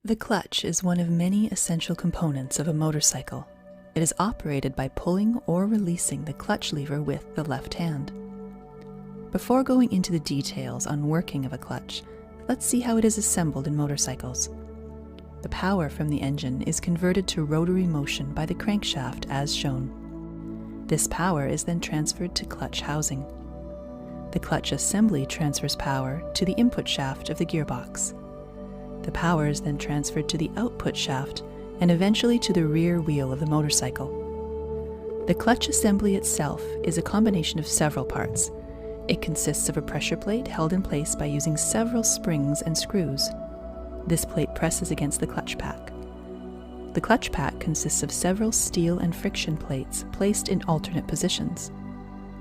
The clutch is one of many essential components of a motorcycle. It is operated by pulling or releasing the clutch lever with the left hand. Before going into the details on working of a clutch, let's see how it is assembled in motorcycles. The power from the engine is converted to rotary motion by the crankshaft as shown. This power is then transferred to clutch housing. The clutch assembly transfers power to the input shaft of the gearbox. The power is then transferred to the output shaft and eventually to the rear wheel of the motorcycle. The clutch assembly itself is a combination of several parts. It consists of a pressure plate held in place by using several springs and screws. This plate presses against the clutch pack. The clutch pack consists of several steel and friction plates placed in alternate positions.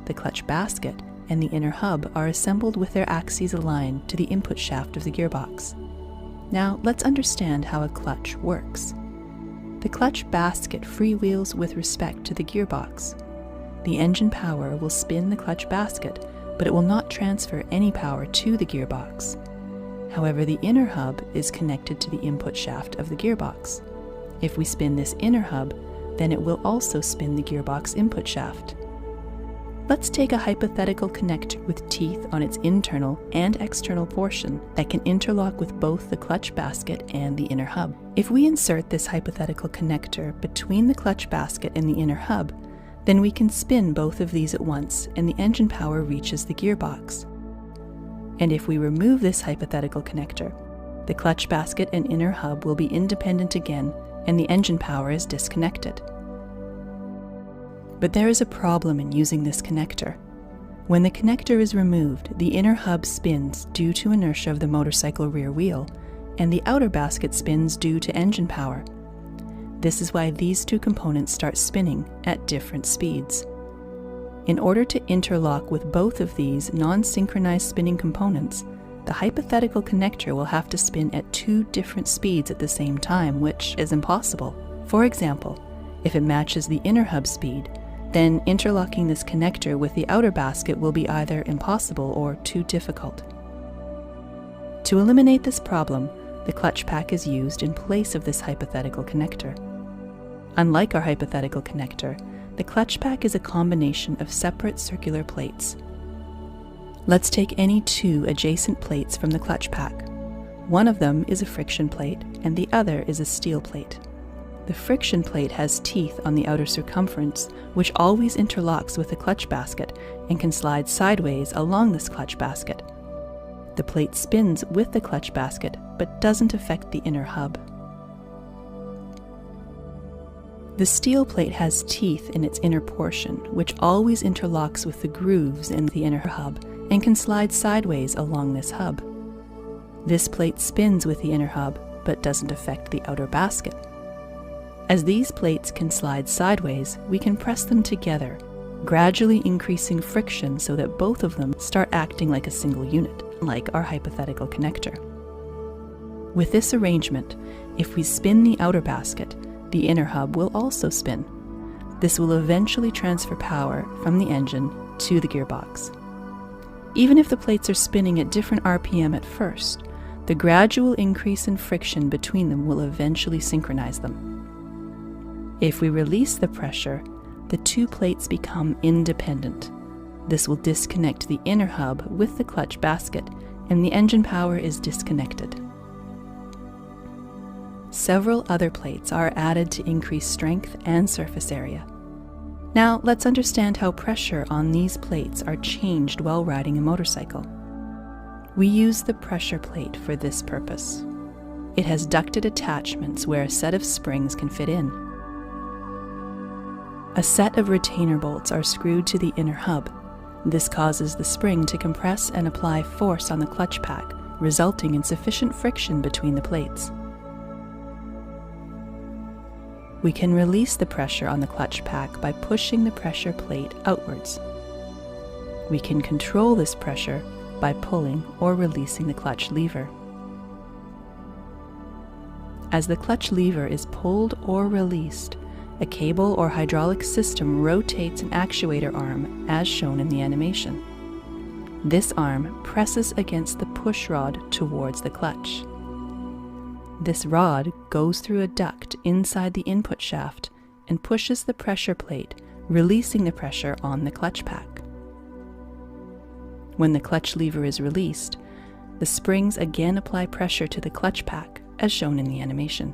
The clutch basket and the inner hub are assembled with their axes aligned to the input shaft of the gearbox. Now let's understand how a clutch works. The clutch basket freewheels with respect to the gearbox. The engine power will spin the clutch basket, but it will not transfer any power to the gearbox. However, the inner hub is connected to the input shaft of the gearbox. If we spin this inner hub, then it will also spin the gearbox input shaft. Let's take a hypothetical connector with teeth on its internal and external portion that can interlock with both the clutch basket and the inner hub. If we insert this hypothetical connector between the clutch basket and the inner hub, then we can spin both of these at once and the engine power reaches the gearbox. And if we remove this hypothetical connector, the clutch basket and inner hub will be independent again and the engine power is disconnected. But there is a problem in using this connector. When the connector is removed, the inner hub spins due to inertia of the motorcycle rear wheel, and the outer basket spins due to engine power. This is why these two components start spinning at different speeds. In order to interlock with both of these non-synchronized spinning components, the hypothetical connector will have to spin at two different speeds at the same time, which is impossible. For example, if it matches the inner hub speed, then interlocking this connector with the outer basket will be either impossible or too difficult. To eliminate this problem, the clutch pack is used in place of this hypothetical connector. Unlike our hypothetical connector, the clutch pack is a combination of separate circular plates. Let's take any two adjacent plates from the clutch pack. One of them is a friction plate and the other is a steel plate. The friction plate has teeth on the outer circumference, which always interlocks with the clutch basket and can slide sideways along this clutch basket. The plate spins with the clutch basket, but doesn't affect the inner hub. The steel plate has teeth in its inner portion, which always interlocks with the grooves in the inner hub and can slide sideways along this hub. This plate spins with the inner hub, but doesn't affect the outer basket. As these plates can slide sideways, we can press them together, gradually increasing friction so that both of them start acting like a single unit, like our hypothetical connector. With this arrangement, if we spin the outer basket, the inner hub will also spin. This will eventually transfer power from the engine to the gearbox. Even if the plates are spinning at different RPM at first, the gradual increase in friction between them will eventually synchronize them. If we release the pressure, the two plates become independent. This will disconnect the inner hub with the clutch basket, and the engine power is disconnected. Several other plates are added to increase strength and surface area. Now let's understand how pressure on these plates are changed while riding a motorcycle. We use the pressure plate for this purpose. It has ducted attachments where a set of springs can fit in. A set of retainer bolts are screwed to the inner hub. This causes the spring to compress and apply force on the clutch pack, resulting in sufficient friction between the plates. We can release the pressure on the clutch pack by pushing the pressure plate outwards. We can control this pressure by pulling or releasing the clutch lever. As the clutch lever is pulled or released, a cable or hydraulic system rotates an actuator arm as shown in the animation. This arm presses against the push rod towards the clutch. This rod goes through a duct inside the input shaft and pushes the pressure plate, releasing the pressure on the clutch pack. When the clutch lever is released, the springs again apply pressure to the clutch pack, as shown in the animation.